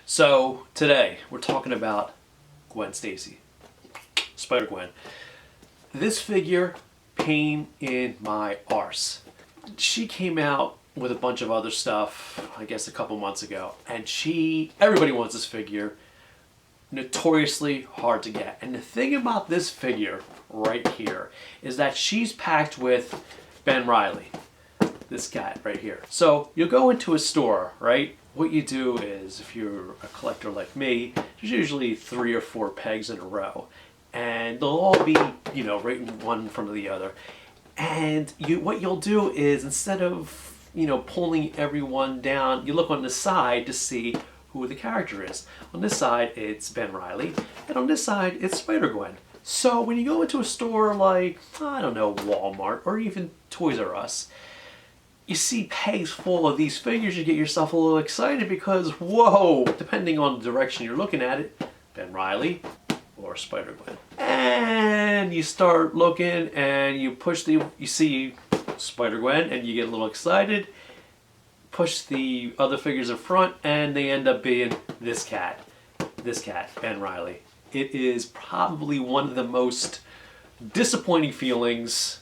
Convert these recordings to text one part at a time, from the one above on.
So today we're talking about Gwen Stacy, Spider-Gwen. This figure, pain in my arse. She came out with a bunch of other stuff, I guess a couple months ago, and everybody wants this figure. Notoriously hard to get. And the thing about this figure right here is that she's packed with Ben Reilly, this guy right here. So you'll go into a store, right? What you do is, if you're a collector like me, there's usually 3 or 4 pegs in a row, and they'll all be, right in one in front of the other. And what you'll do is, instead of, pulling everyone down, you look on the side to see who the character is. On this side, it's Ben Reilly, and on this side, it's Spider-Gwen. So when you go into a store like, I don't know, Walmart, or even Toys R Us, you see pegs full of these figures, you get yourself a little excited because, whoa, depending on the direction you're looking at it, Ben Reilly or Spider-Gwen. And you start looking and you see Spider-Gwen and you get a little excited, push the other figures in front, and they end up being this cat, Ben Reilly. It is probably one of the most disappointing feelings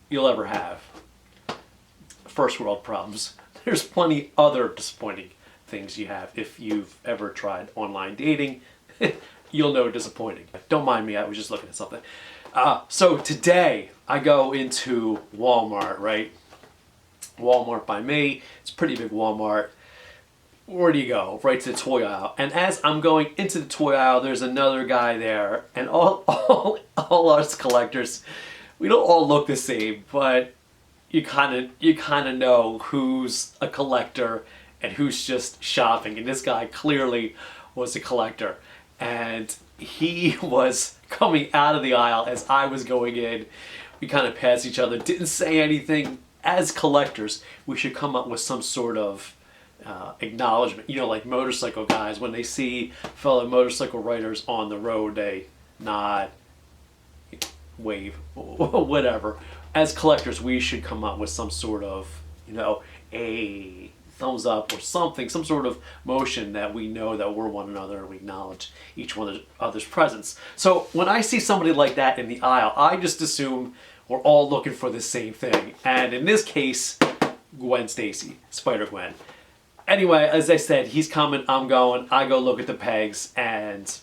you'll ever have. First world problems. There's plenty other disappointing things you have. If you've ever tried online dating, you'll know disappointing. Don't mind me, I was just looking at something. So today I go into Walmart, right? Walmart by me. It's a pretty big Walmart. Where do you go? Right to the toy aisle. And as I'm going into the toy aisle, there's another guy there. And all us collectors, we don't all look the same, but you kind of know who's a collector and who's just shopping. And this guy clearly was a collector. And he was coming out of the aisle as I was going in. We kind of passed each other, didn't say anything. As collectors, we should come up with some sort of acknowledgement. Like motorcycle guys, when they see fellow motorcycle riders on the road, they nod, wave, whatever. As collectors, we should come up with some sort of, a thumbs up or something, some sort of motion that we know that we're one another and we acknowledge each one other's presence. So when I see somebody like that in the aisle, I just assume we're all looking for the same thing. And in this case, Gwen Stacy, Spider-Gwen. Anyway, as I said, he's coming, I'm going, I go look at the pegs, and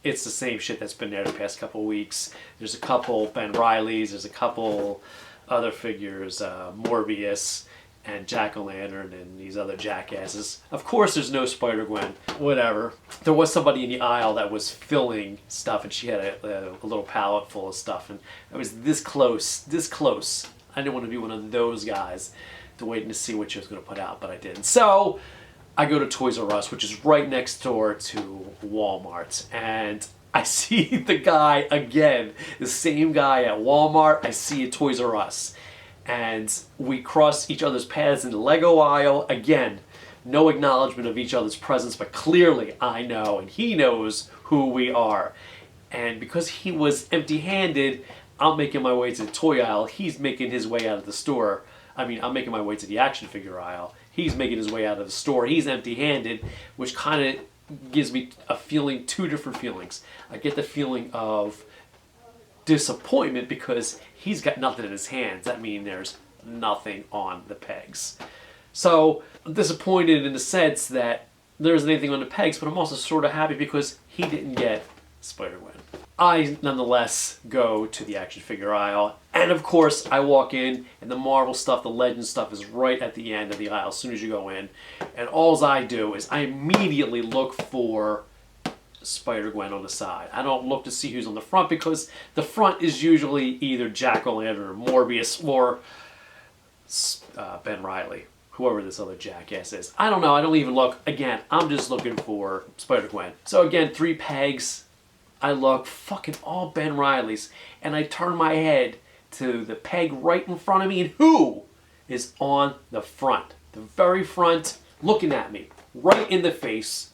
it's the same shit that's been there the past couple weeks. There's a couple Ben Reillys, there's a couple other figures, Morbius and Jack-O-Lantern and these other jackasses. Of course there's no Spider-Gwen, whatever. There was somebody in the aisle that was filling stuff, and she had a little pallet full of stuff, and I was this close. I didn't want to be one of those guys to waiting to see what she was going to put out, but I didn't. So I go to Toys R Us, which is right next door to Walmart, and I see the guy again, the same guy at Walmart, I see at Toys R Us. And we cross each other's paths in the Lego aisle. Again, no acknowledgement of each other's presence, but clearly I know and he knows who we are. And because he was empty-handed, I'm making my way to the toy aisle. He's making his way out of the store. I'm making my way to the action figure aisle. He's making his way out of the store. He's empty-handed, which kind of gives me a feeling, 2 different feelings. I get the feeling of disappointment because he's got nothing in his hands. That means there's nothing on the pegs. So I'm disappointed in the sense that there isn't anything on the pegs, but I'm also sort of happy because he didn't get Spider-Gwen. I nonetheless go to the action figure aisle, and of course I walk in and the Marvel stuff, the Legend stuff is right at the end of the aisle as soon as you go in, and all I do is I immediately look for Spider-Gwen on the side. I don't look to see who's on the front because the front is usually either Jack-O-Lantern or Morbius or Ben Reilly, whoever this other jackass is. I don't know. I don't even look. Again, I'm just looking for Spider-Gwen. So again, 3 pegs. I look, fucking all Ben Reillys, and I turn my head to the peg right in front of me, and who is on the front? The very front, looking at me, right in the face,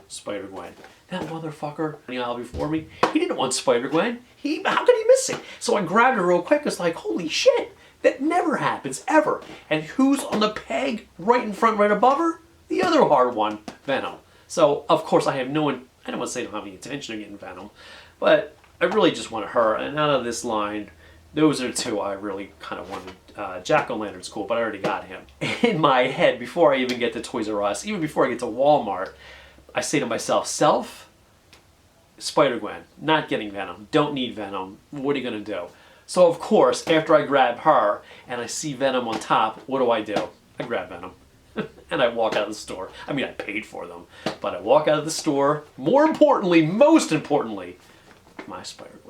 Spider-Gwen. That motherfucker in the aisle before me, he didn't want Spider-Gwen. How could he miss it? So I grabbed her real quick. It's like, holy shit, that never happens, ever. And who's on the peg right in front, right above her? The other hard one, Venom. So, of course, I have no, I don't want to say I don't have any intention of getting Venom, but I really just wanted her. And out of this line, those are two I really kind of wanted. Jack-o'-lantern's cool, but I already got him. In my head, before I even get to Toys R Us, even before I get to Walmart, I say to myself, Spider-Gwen, not getting Venom, don't need Venom, what are you going to do? So of course, after I grab her and I see Venom on top, what do? I grab Venom. And I walk out of the store. I mean, I paid for them, but I walk out of the store. Most importantly, my Spider-Gwen.